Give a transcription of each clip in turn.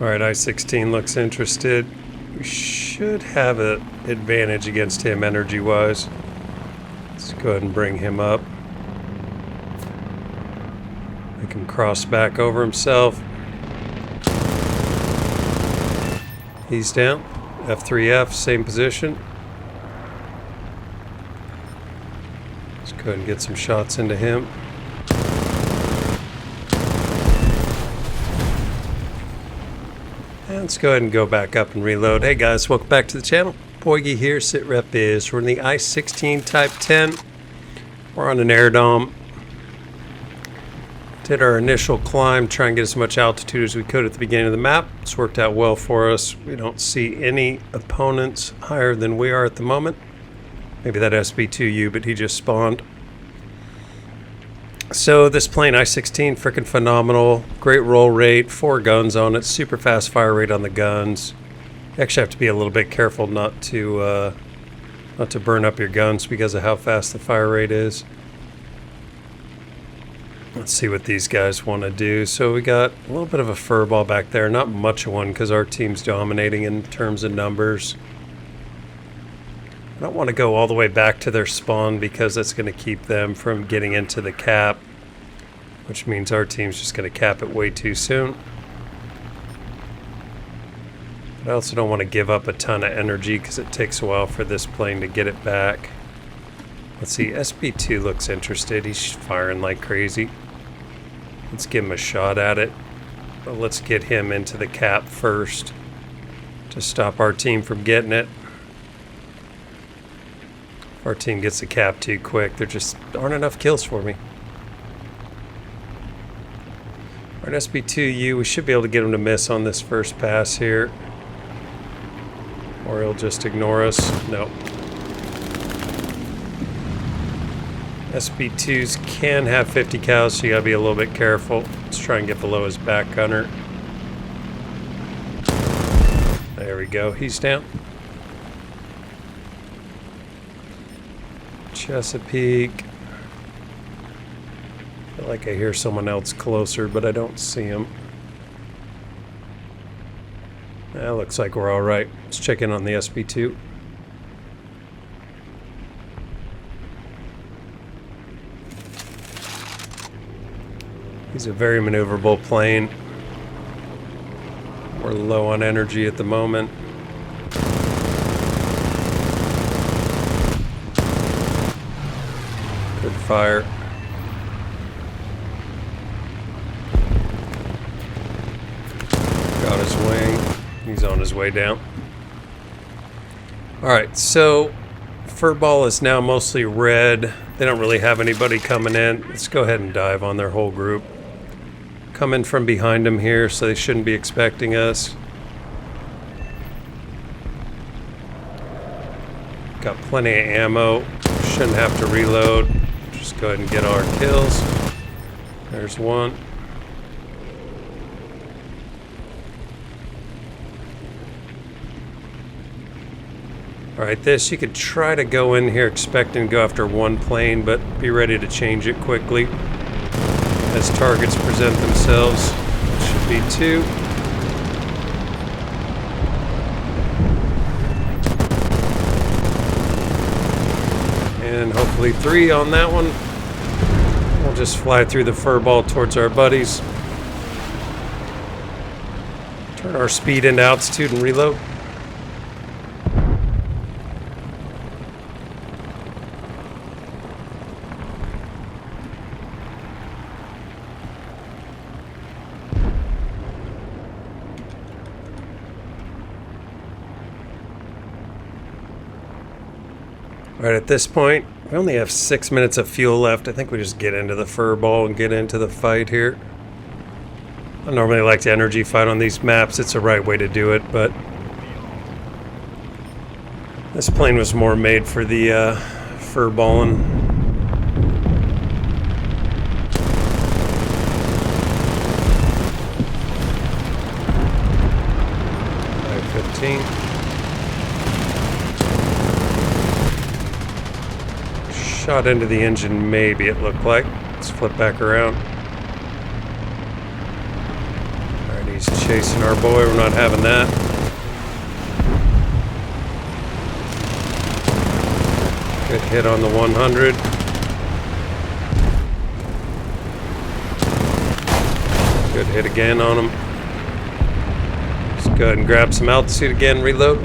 Alright, I-16 looks interested. We should have an advantage against him energy-wise. Let's go ahead and bring him up. Make him cross back over himself. He's down. F3F, same position. Let's go ahead and get some shots into him. And let's go ahead and go back up and reload. Hey guys, welcome back to the channel. Boygy here, SitRep Biz. We're in the I-16 Type 10. We're on an air dome. Did our initial climb, try and get as much altitude as we could at the beginning of the map. It's worked out well for us. We don't see any opponents higher than we are at the moment. Maybe that SB2U, but he just spawned. So this plane, I-16, freaking phenomenal. Great roll rate, 4 guns on it, super fast fire rate on the guns. You actually have to be a little bit careful not to burn up your guns because of how fast the fire rate is. Let's see what these guys want to do. So we got a little bit of a fur ball back there. Not much of one because our team's dominating in terms of numbers. I don't want to go all the way back to their spawn because that's going to keep them from getting into the cap, which means our team's just going to cap it way too soon. But I also don't want to give up a ton of energy because it takes a while for this plane to get it back. Let's see, SB2 looks interested. He's firing like crazy. Let's give him a shot at it. But let's get him into the cap first to stop our team from getting it. If our team gets the cap too quick, there just aren't enough kills for me. Alright, SB2U, we should be able to get him to miss on this first pass here. Or he'll just ignore us. Nope. SB2s can have 50 cals, so you gotta be a little bit careful. Let's try and get below his back gunner. There we go, he's down. Chesapeake. I feel like I hear someone else closer, but I don't see him. That looks like we're alright. Let's check in on the SB2. He's a very maneuverable plane. We're low on energy at the moment. Good fire. Got his wing. He's on his way down. Alright, so Furball is now mostly red. They don't really have anybody coming in. Let's go ahead and dive on their whole group. Come in from behind them here, so they shouldn't be expecting us. Got plenty of ammo. Shouldn't have to reload. Just go ahead and get our kills. There's one. Alright, this, you could try to go in here expecting to go after one plane, but be ready to change it quickly as targets present themselves. It should be 2. And hopefully 3 on that one. We'll just fly through the furball towards our buddies. Turn our speed into altitude and reload. Alright, at this point, we only have 6 minutes of fuel left. I think we just get into the furball and get into the fight here. I normally like to energy fight on these maps. It's the right way to do it, but this plane was more made for the furballing. I-15. Shot into the engine, maybe it looked like. Let's flip back around. Alright, he's He's chasing our boy. We're not having that. Good hit on the 100. Good hit again on him. Let's go ahead and grab some altitude again, reload.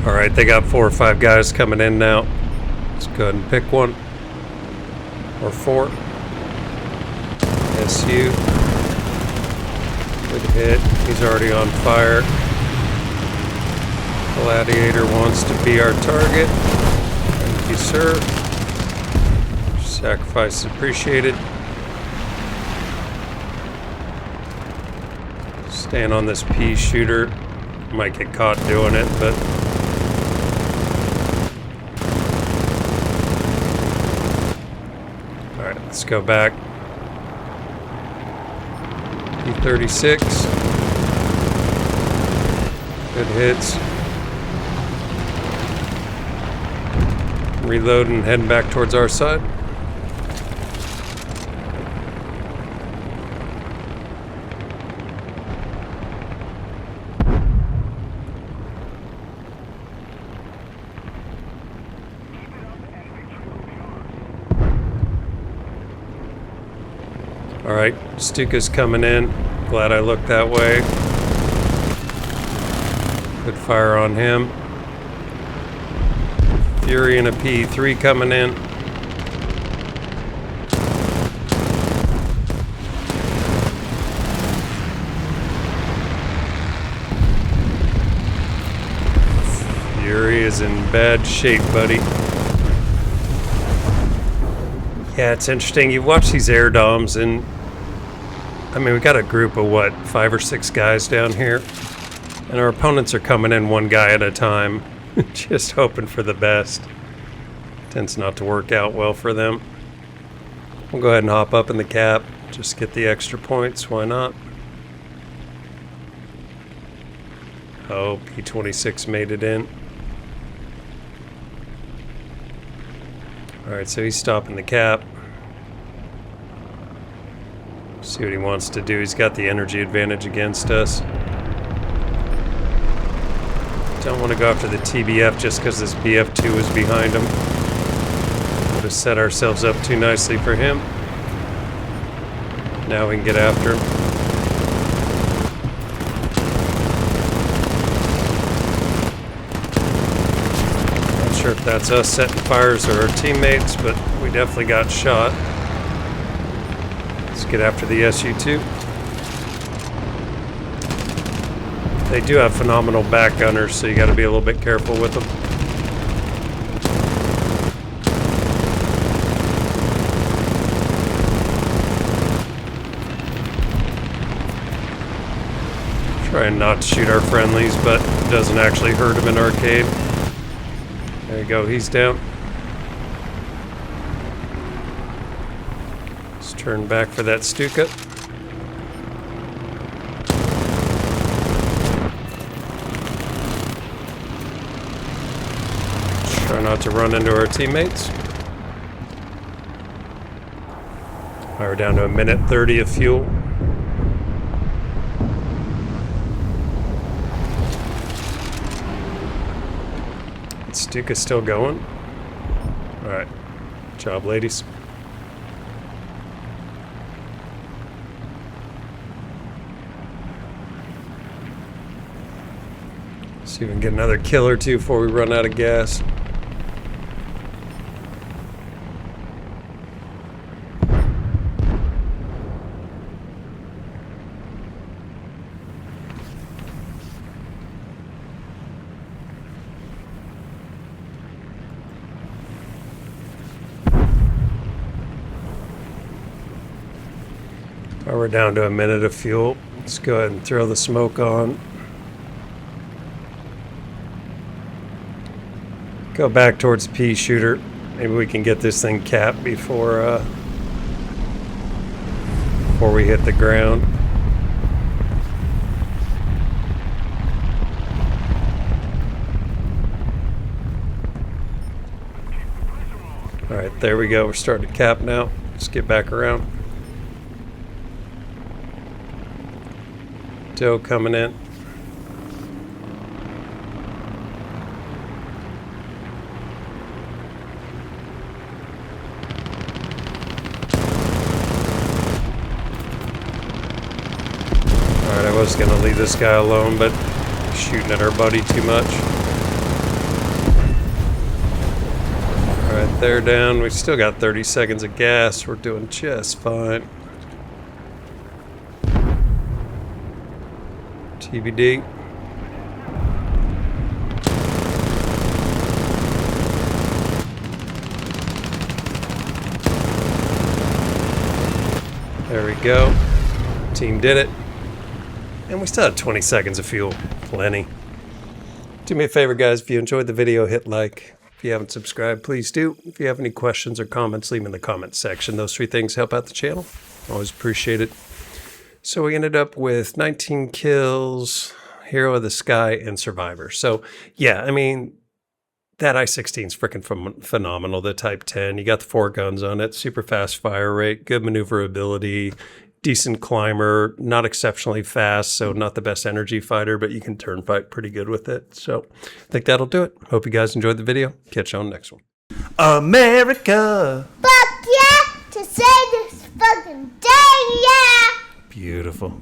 Alright, they got 4 or 5 guys coming in now. Let's go ahead and pick one. Or 4. SU. Good hit. He's already on fire. Gladiator wants to be our target. Thank you, sir. Sacrifice is appreciated. Staying on this pea shooter. Might get caught doing it, but alright, let's go back. P-36. Good hits. Reloading, heading back towards our side. Alright, Stuka's coming in. Glad I looked that way. Good fire on him. Fury and a P3 coming in. Fury is in bad shape, buddy. Yeah, it's interesting. You watch these air doms, and I mean, we got a group of what, 5 or 6 guys down here, and our opponents are coming in one guy at a time, just hoping for the best. Tends not to work out well for them. We'll go ahead and hop up in the cap, just get the extra points. Why not? Oh, P-26 made it in. Alright, so he's stopping the cap. See what he wants to do. He's got the energy advantage against us. Don't want to go after the TBF just because this BF2 is behind him. Would have set ourselves up too nicely for him. Now we can get after him. Sure if that's us setting fires or our teammates, but we definitely got shot. Let's get after the SU-2. They do have phenomenal back gunners, so you got to be a little bit careful with them. Trying not to shoot our friendlies, but it doesn't actually hurt them in arcade. There you go, he's down. Let's turn back for that Stuka. Try not to run into our teammates. All right, we're down to 1:30 of fuel. Stuka's still going. Alright. Good job, ladies. See if we can get another kill or two before we run out of gas. We're down to 1 minute of fuel. Let's go ahead and throw the smoke on. Go back towards the pea shooter. Maybe we can get this thing capped before we hit the ground. All right, there we go. We're starting to cap now. Let's get back around. Doe coming in. Alright, I was gonna leave this guy alone, but shooting at our buddy too much. Alright, they're down. We still got 30 seconds of gas. We're doing just fine. TBD. There we go. Team did it. And we still have 20 seconds of fuel. Plenty. Do me a favor, guys. If you enjoyed the video, hit like. If you haven't subscribed, please do. If you have any questions or comments, leave them in the comment section. Those 3 things help out the channel. Always appreciate it. So we ended up with 19 kills, Hero of the Sky, and Survivor. So, yeah, I mean, that I-16 is freaking phenomenal. The Type 10, you got the 4 guns on it, super fast fire rate, good maneuverability, decent climber, not exceptionally fast, so not the best energy fighter, but you can turn fight pretty good with it. So I think that'll do it. Hope you guys enjoyed the video. Catch you on the next one. America! Fuck yeah! To say this fucking day, yeah! Beautiful.